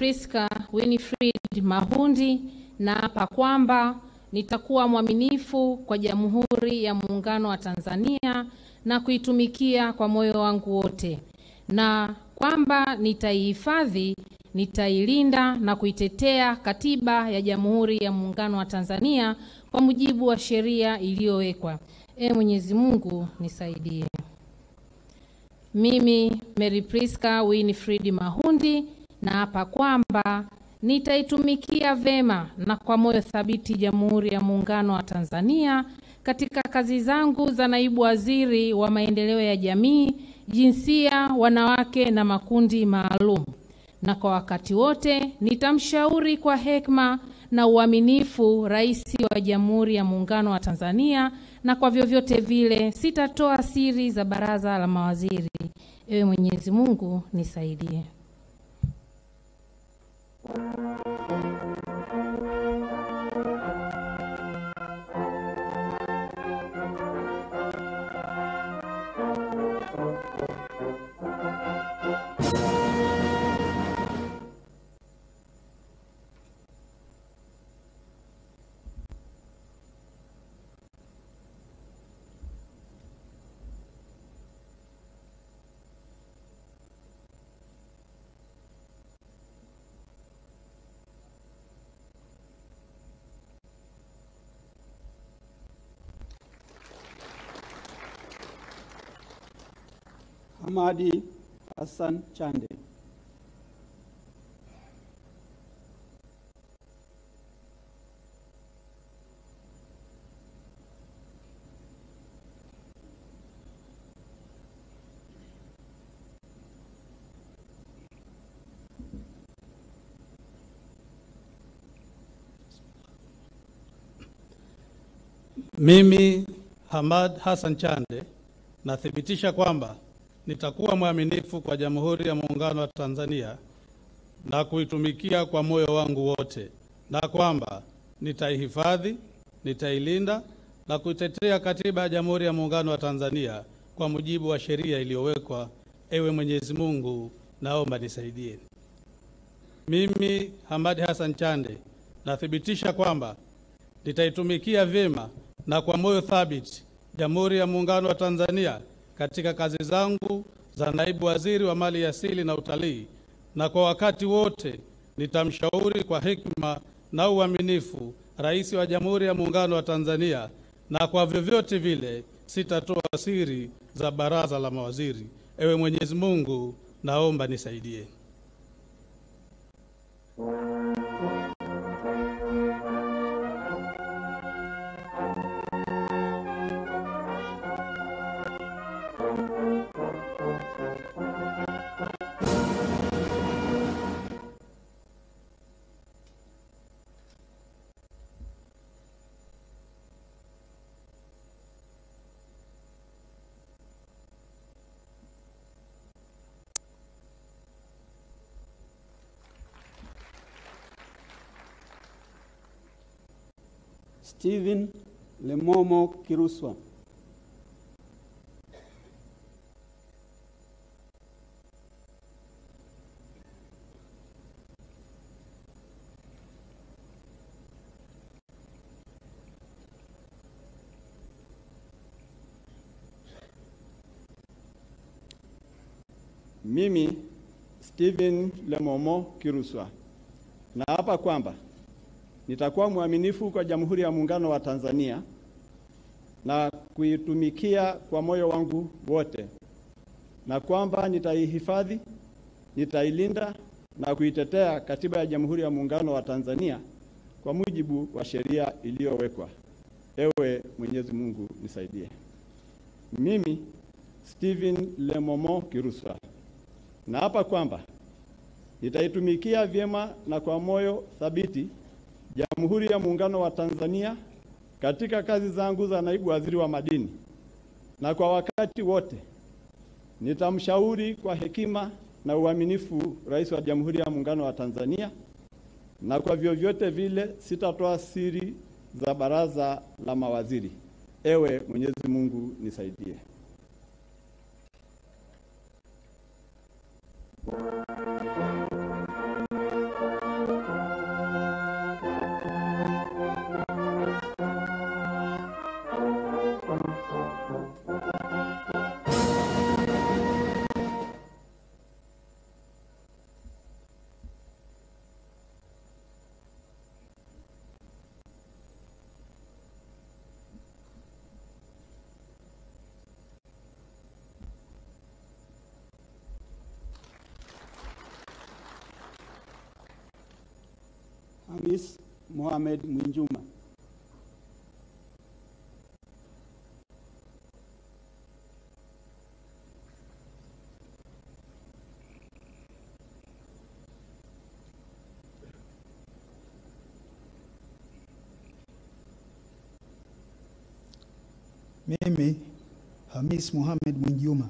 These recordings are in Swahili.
Priska Winifred Mahundi, naapa kwamba nitakuwa mwaminifu kwa Jamhuri ya Muungano wa Tanzania na kuitumikia kwa moyo wangu wote, na kwamba nitaihifadhi, nitailinda na kuitetea Katiba ya Jamhuri ya Muungano wa Tanzania kwa mujibu wa sheria iliyowekwa. Mwenyezi Mungu nisaidie. Mimi Mary Priska Winifred Mahundi naapa kwamba nitaitumikia vema na kwa moyo thabiti Jamhuri ya Muungano wa Tanzania katika kazi zangu za naibu waziri wa maendeleo ya jamii, jinsia, wanawake na makundi maalum, na kwa wakati wote nitamshauri kwa hekima na uaminifu Rais wa Jamhuri ya Muungano wa Tanzania, na kwa vyovyote vile sitatoa siri za baraza la mawaziri. Mwenyezi Mungu nisaidie. Hamadi Hassan Chande. Mimi Hamad Hassan Chande nathibitisha kwamba nitakuwa mwaminifu kwa Jamhuri ya Muungano wa Tanzania na kuitumikia kwa moyo wangu wote, na kwamba nitaihifadhi, nitailinda na kuitetea Katiba ya Jamhuri ya Muungano wa Tanzania kwa mujibu wa sheria iliyowekwa. Ewe Mwenyezi Mungu, naomba nisaidie. Mimi Hamad Hassan Chande nathibitisha kwamba nitaitumikia vyema na kwa moyo thabiti Jamhuri ya Muungano wa Tanzania katika kazi zangu za naibu waziri wa mali asili na utalii, na kwa wakati wote nitamshauri kwa hekima na uaminifu Rais wa Jamhuri ya Muungano wa Tanzania, na kwa vyovyote vile sitatoa siri za baraza la mawaziri. Ewe Mwenyezi Mungu, naomba nisaidie. Steven Lemomo Kiruswa. Mimi Steven Lemomo Kiruswa naapa kwamba nitakuwa mwaminifu kwa Jamhuri ya Muungano wa Tanzania na kuitumikia kwa moyo wangu wote, na kwamba nitaihifadhi, nitailinda na kuitetea Katiba ya Jamhuri ya Muungano wa Tanzania kwa mujibu wa sheria iliyowekwa. Ewe Mwenyezi Mungu nisaidie. Mimi Steven Lemomo Kiruswa naapa kwamba nitaitumikia vyema na kwa moyo thabiti Jamhuri ya Muungano wa Tanzania katika kazi zangu za naibu waziri wa madini, na kwa wakati wote nitamshauri kwa hekima na uaminifu Rais wa Jamhuri ya Muungano wa Tanzania, na kwa vyovyote vile sitatoa siri za baraza la mawaziri. Ewe Mwenyezi Mungu nisaidie. Hamis Mohamed Mwinjuma. Mimi Hamis Mohamed Mwinjuma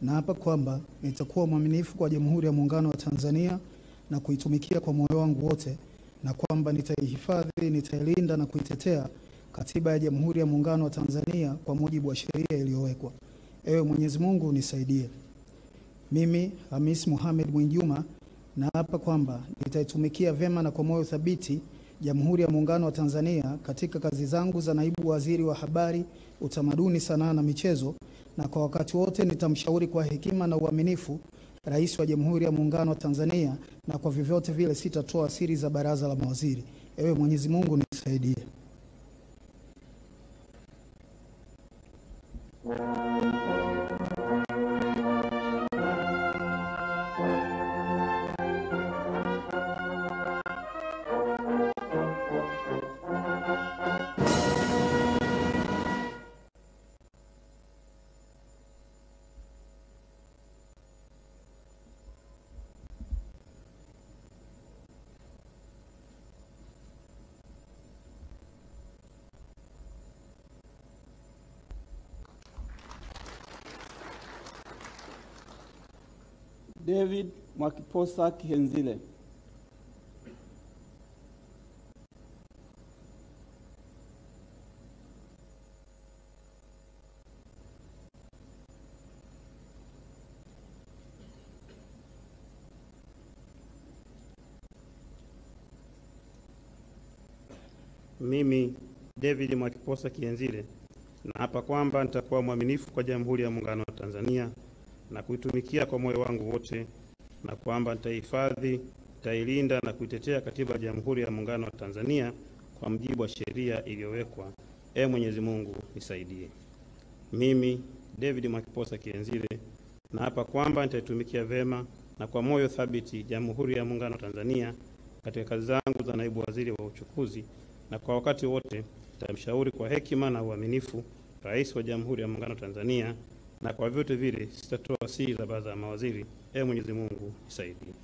naapa kwamba nitakuwa mwaminifu kwa Jamhuri ya Muungano wa Tanzania na kuitumikia kwa moyo wangu wote, na kwamba nitaihifadhi, nitailinda na kuitetea Katiba ya Jamhuri ya Muungano wa Tanzania kwa mujibu wa sheria iliyowekwa. Ewe Mwenyezi Mungu nisaidie. Mimi Hamis Mohamed Mwinjuma naapa kwamba nitaitumikia vema na kwa moyo thabiti Jamhuri ya Muungano wa Tanzania katika kazi zangu za naibu waziri wa habari, utamaduni, sanaa na michezo, na kwa wakati wote nitamshauri kwa hekima na uaminifu Rais wa Jamhuri ya Muungano wa Tanzania, na kwa vyovyote vile sitatoa siri za baraza la mawaziri. Ewe Mwenyezi Mungu nisaidie. David Mwakiposa Kihenzile. Mimi David Mwakiposa Kihenzile naapa kwamba nitakuwa mwaminifu kwa Jamhuri ya Muungano wa Tanzania na kuitumikia kwa moyo wangu wote, na kwamba nitahifadhi, nitailinda na kuitetea Katiba ya Jamhuri ya Muungano wa Tanzania kwa mujibu wa sheria iliyowekwa. Ee Mwenyezi Mungu nisaidie. Mimi David Mwakiposa Kihenzile naapa kwamba nitaitumikia vema na kwa moyo thabiti Jamhuri ya Muungano wa Tanzania katika kazi zangu za naibu waziri wa uchukuzi, na kwa wakati wote nitamshauri kwa hekima na uaminifu Rais wa Jamhuri ya Muungano wa Tanzania, na kwa vyote vile sitatoa siri za baraza la mawaziri. Ee Mwenyezi Mungu nisaidie.